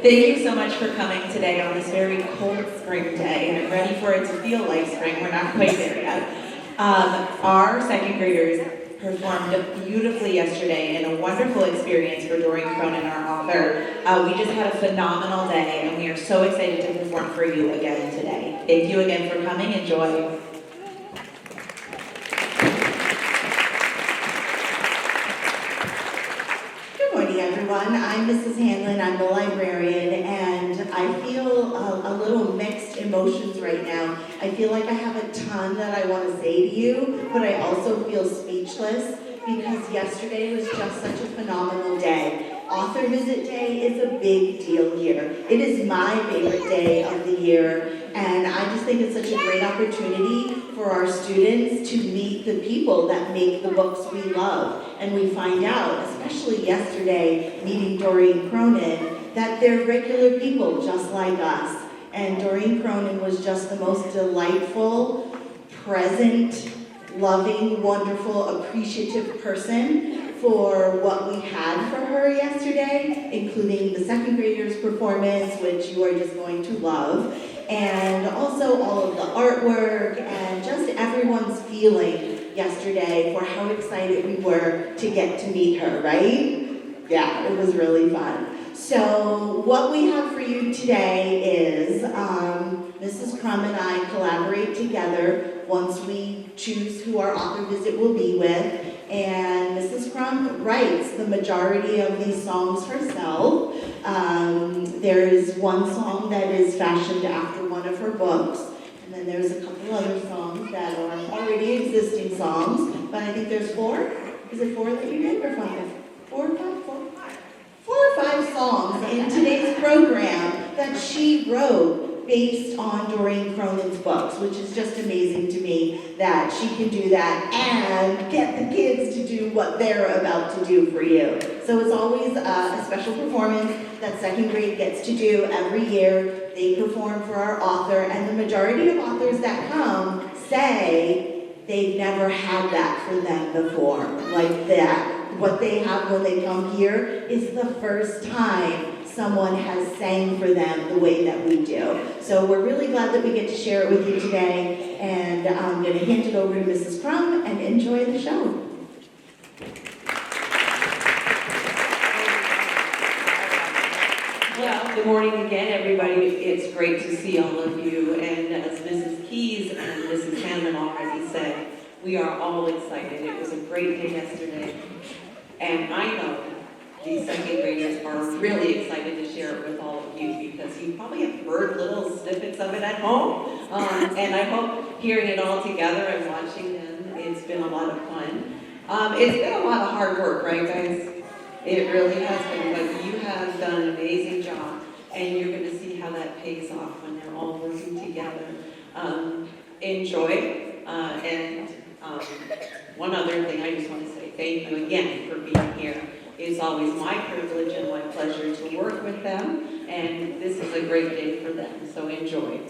Thank you so much for coming today on this very cold spring day, and I'm ready for it to feel like spring. We're not quite there yet. Our second graders performed beautifully yesterday in a wonderful experience for Doreen Cronin, our author. We just had a phenomenal day, and we are so excited to perform for you again today. Thank you again for coming. Enjoy. Everyone. I'm Mrs. Hanlon, I'm the librarian, and I feel a little mixed emotions right now. I feel like I have a ton that I want to say to you, but I also feel speechless because yesterday was just such a phenomenal day. Author Visit Day is a big deal here. It is my favorite day of the year, and I just think it's such a great opportunity for our students to meet the people that make the books we love. And we find out, especially yesterday, meeting Doreen Cronin, that they're regular people just like us. And Doreen Cronin was just the most delightful, present, loving, wonderful, appreciative person for what we had for her yesterday, including the second graders' performance, which you are just going to love, and also all of the artwork and just everyone's feeling yesterday for how excited we were to get to meet her, right? Yeah, it was really fun. So what we have for you today is Mrs. Crum and I collaborate together once we choose who our author visit will be with. And Mrs. Crum writes the majority of these songs herself. There is one song that is fashioned after one of her books. And then there's a couple other songs that are already existing songs. But I think there's 4. Is it 4 that you did or 5? 4 or 5? 4 or 5 songs in today's program that she wrote based on Doreen Cronin's books, which is just amazing to me that she can do that and get the kids to do what they're about to do for you. So it's always a special performance that second grade gets to do every year. They perform for our author, and the majority of authors that come say they've never had that for them before, like that. What they have when they come here is the first time someone has sang for them the way that we do. So we're really glad that we get to share it with you today, and I'm going to hand it over to Mrs. Crum and enjoy the show. Well, good morning again, everybody. It's great to see all of you, and as Mrs. Keys and Mrs. Hanlon already said, we are all excited. It was a great day yesterday. And I know these second graders are really excited to share it with all of you because you probably have heard little snippets of it at home. And I hope hearing it all together and watching them, it's been a lot of fun. It's been a lot of hard work, right, guys? It really has been, but you have done an amazing job, and you're going to see how that pays off when they're all working together. Enjoy, and one other thing I just want to say thank you again for being here. It's always my privilege and my pleasure to work with them, and this is a great day for them, so enjoy.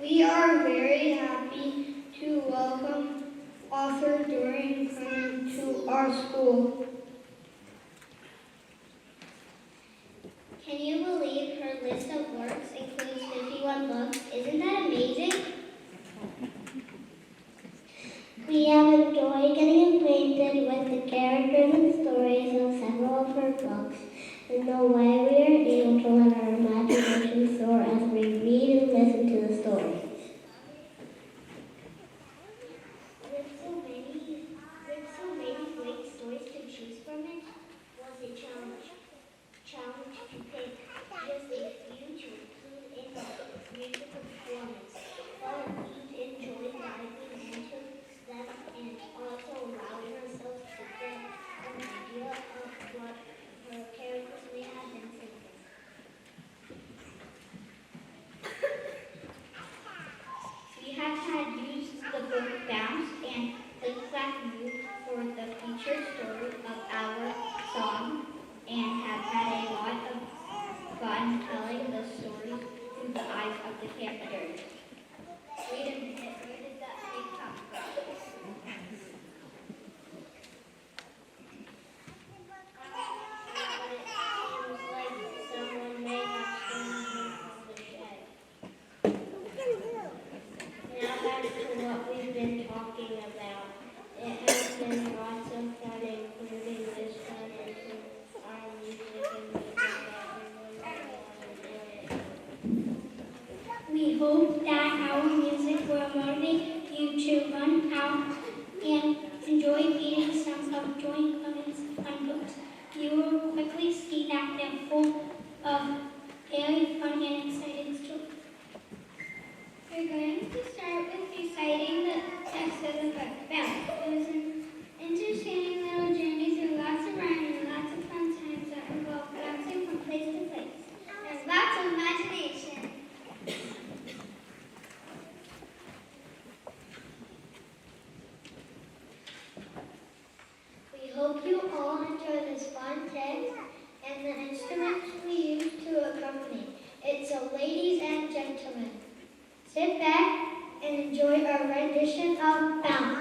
We are very happy to welcome author Doreen Cronin to our school. Can you believe her list of works includes 51 books? Isn't that amazing? We have enjoyed getting acquainted with the characters and stories of several of her books. In no way we are able to let our imagination soar as we read and listen to the stories. life of the campers. Wait a minute, where did that thing come from? But it seems like someone may have stolen him from the shed. Now back to what we've been talking about. It has been lots of fun, including this fun into our music and music that everyone will enjoy it. We hope that our music will motivate you to run out and enjoy reading some of Joy Clemens' fun books. You will quickly see that they're full of very fun and exciting stories. We're going to start with reciting the text of the book. Bounce. It was an entertaining little journey through lots of rhyming and lots of fun times that involve bouncing from place to place. There's lots of imagination. We hope you all enjoy this fun text and the instruments we use to accompany it. So ladies and gentlemen, sit back and enjoy our rendition of Bounce.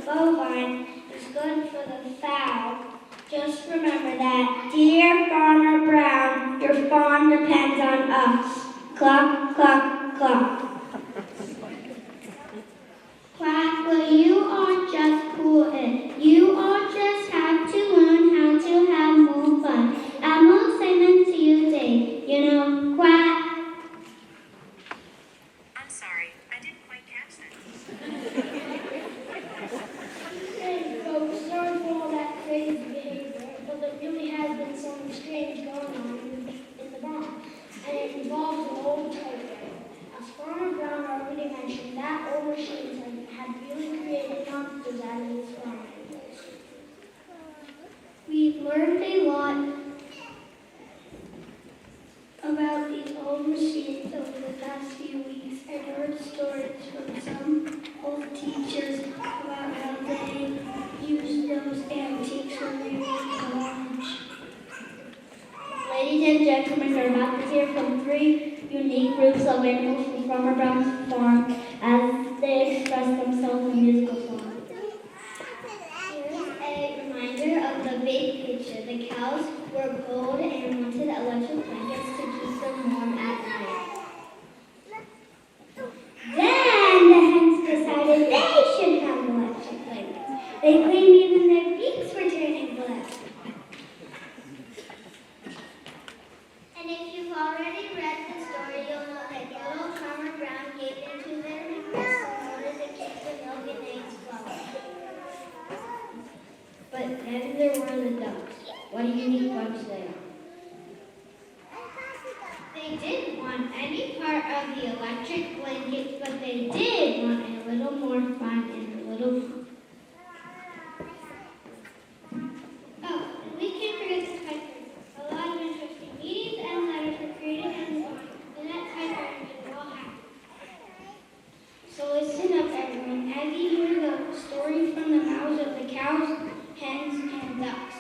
bovine is good for the fowl. Just remember that, dear Farmer Brown, your farm depends on us. Cluck, cluck, cluck. Quack, well, you all just cool it. You all just have to learn how to have more fun. I'm all singing to you, Dave. You know, quack. I'm sorry, I didn't quite catch that. Hey folks, sorry for all that crazy behavior, but there really has been something strange going on in the barn, and it involves an old typewriter. As Farmer Brown already mentioned, that old machine had really created monsters out of his farm. We've learned a lot about these old machines over the past few weeks and heard stories from some old teachers about how they used those antiques when they were in college. Ladies and gentlemen, you're about to hear from 3 unique groups of animals from Farmer Brown's farm as they express themselves in musical song. Here's a reminder of the big picture. The cows were cold and wanted electric blankets to keep them warm at night. Then the hens decided they should have electric blankets. They claimed even their beaks were turning black. And if you've already read the story, you'll know that yellow Farmer Brown gave in to their request in order to keep the milk and eggs flowing. But then there were the ducks. What a unique bunch they are. They didn't want any part of the electric blanket, but they did want a little more fun and a little more. Oh, and we can't forget the typewriter. A lot of interesting meetings and letters were created and signed, and that typewriter made it all happen. So listen up, everyone, as you hear the story from the mouths of the cows, hens, and ducks.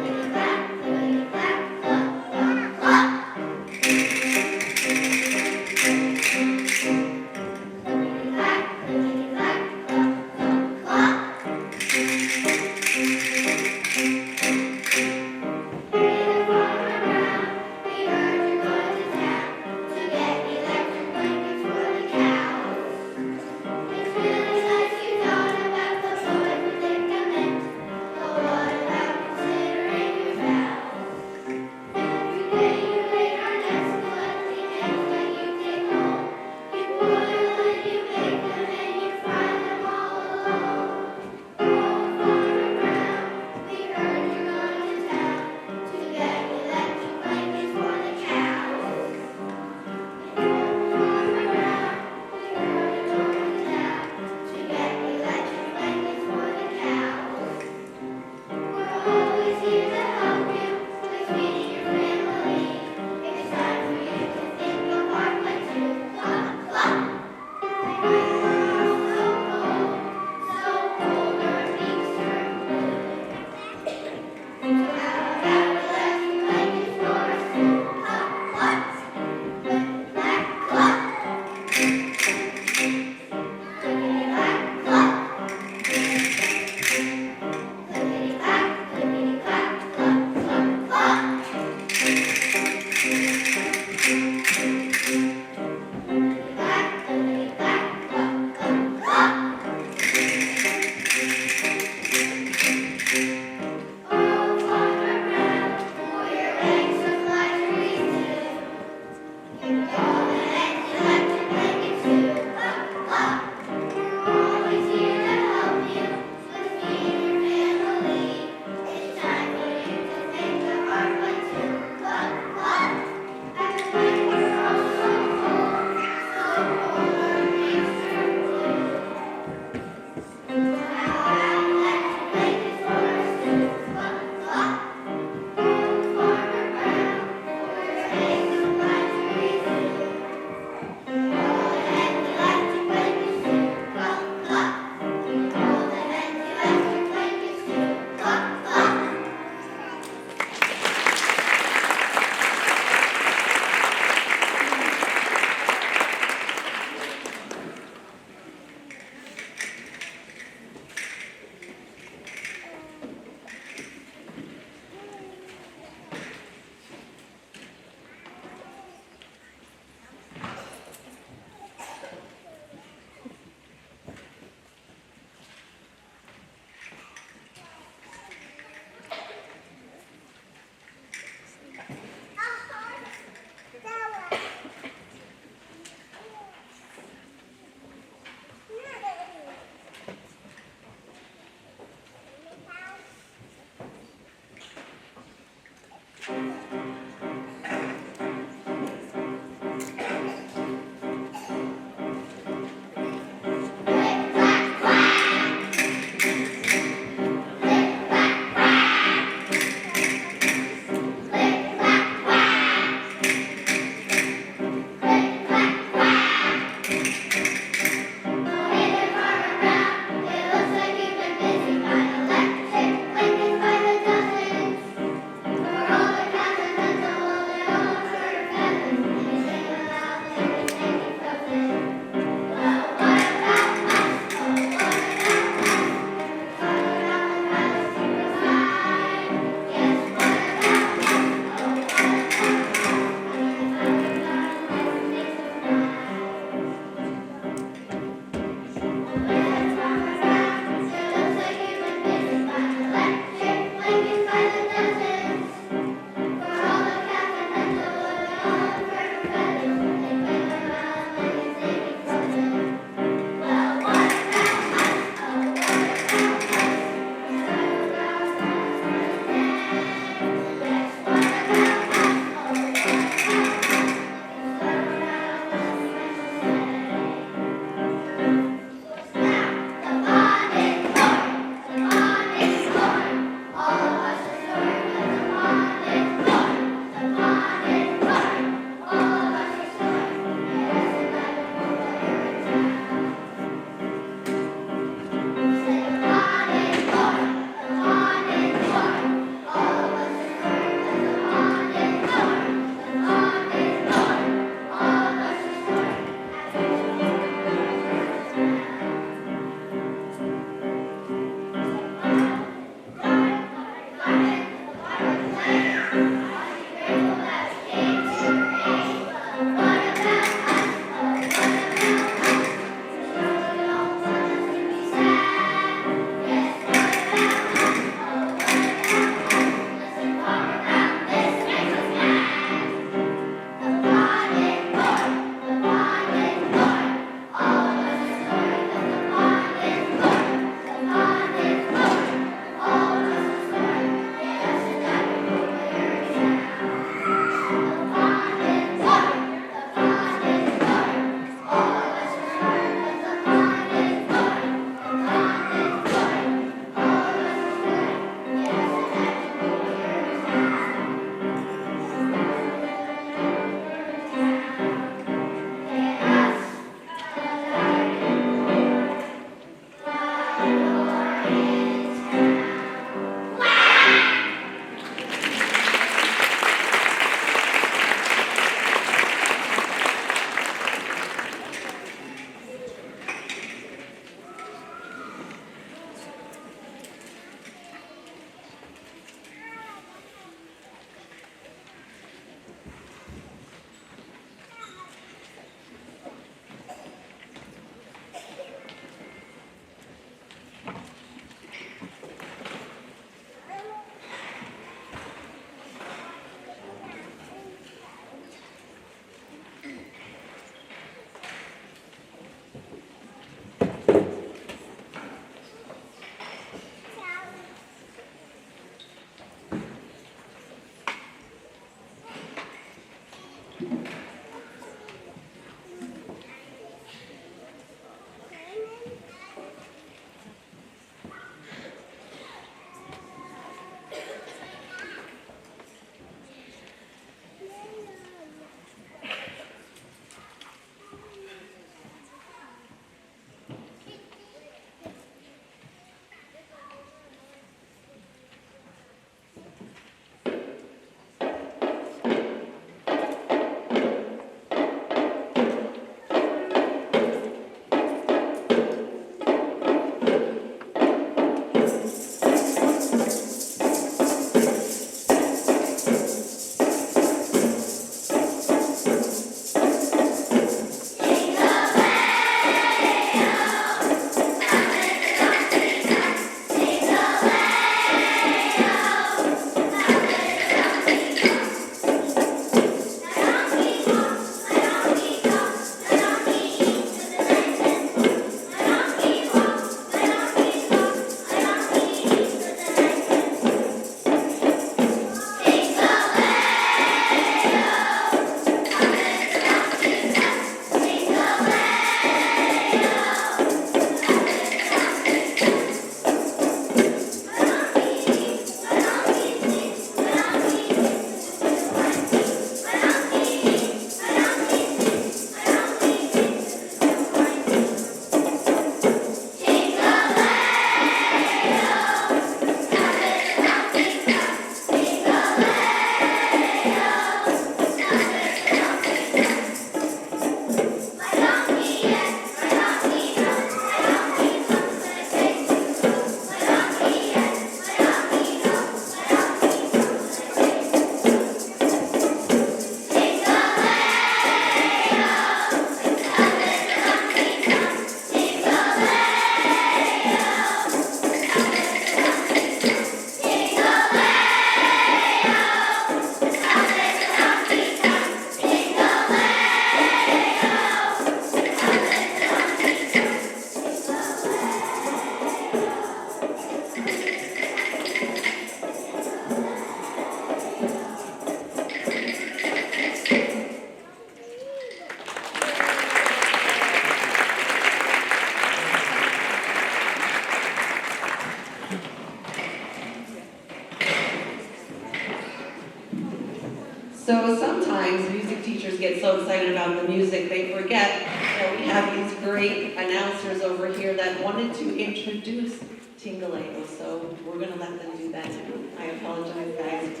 So sometimes music teachers get so excited about the music, they forget that we have these great announcers over here that wanted to introduce Tingaleo. So we're gonna let them do that now. I apologize, guys.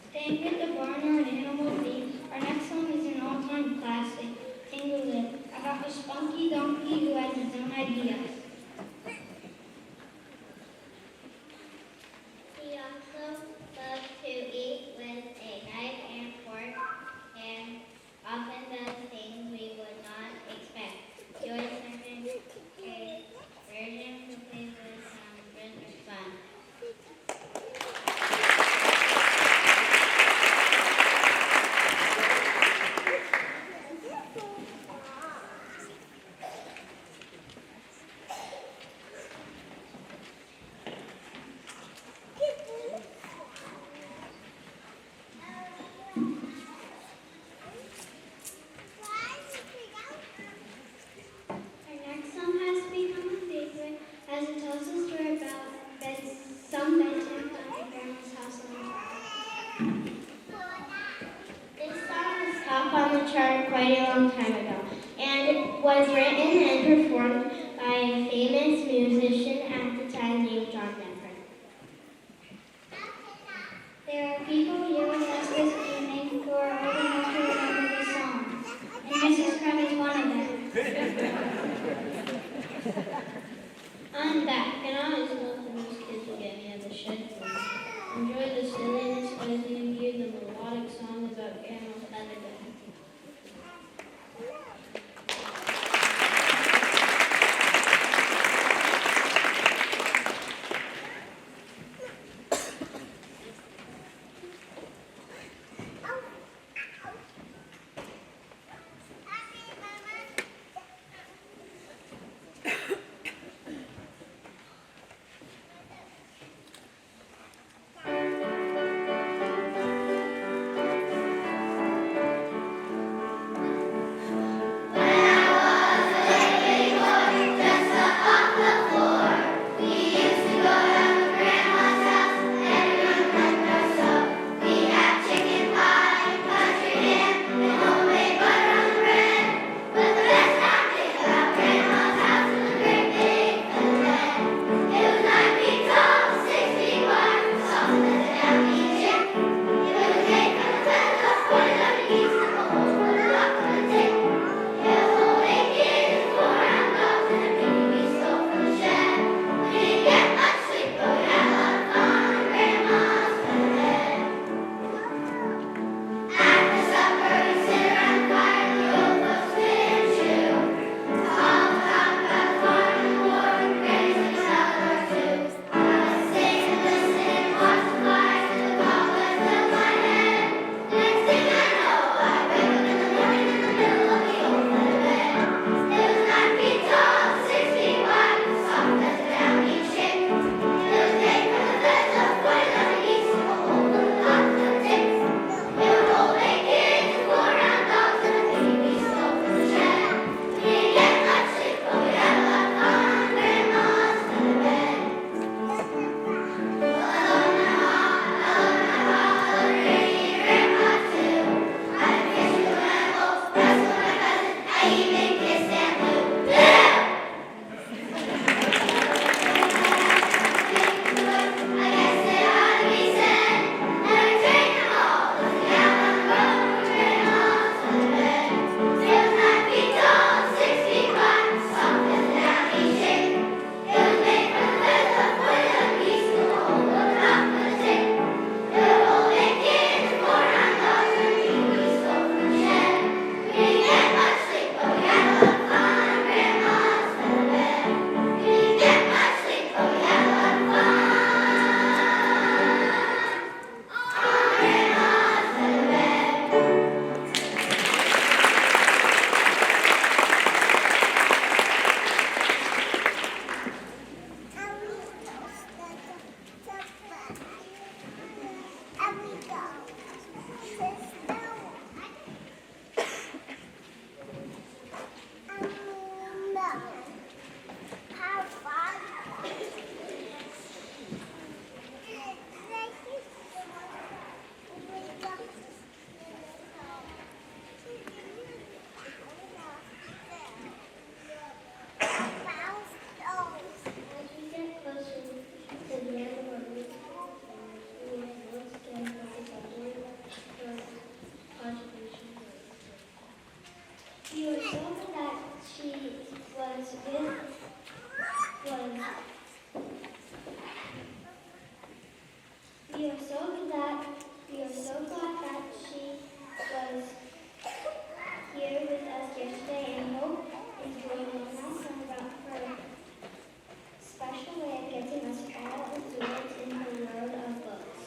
Staying with the barnyard animal theme, our next song is an all-time classic, Tingle It, about a spunky donkey who has his own ideas. He also loves to eat with a knife and fork and often does things we would not expect. Joy Simon, a version who plays with some friends are fun. Our next song has become a favorite as it tells a story about some Benton country grandma's house on the farm. This song was top on the chart quite a long time ago and was written and performed by a famous musician at the time named John Denver. There are people here with us this evening who are old enough to remember this song, and Mrs. Crumb is one of them. I'm back, and I always love when those kids will get me out of the shed for me. Enjoy the silliness as you hear the melodic song about Grandma's other day. We were so glad that she was with was we are so glad that she was here with us yesterday and hope enjoyed learning about her special way of getting us all absorbed in the world of books.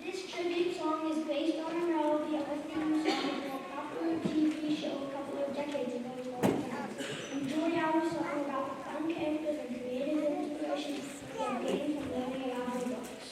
This tribute song is based on a melody of a theme song from a popular TV show a couple of decades ago called Friends. Enjoy our song about the fun characters and creative inspiration we have gained from learning about our books.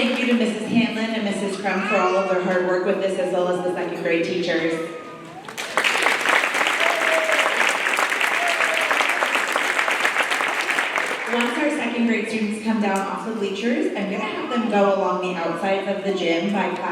thank you to Mrs. Hanlon and Mrs. Crum for all of their hard work with this, as well as the second grade teachers. Once our second grade students come down off the bleachers, I'm gonna have them go along the outsides of the gym by class.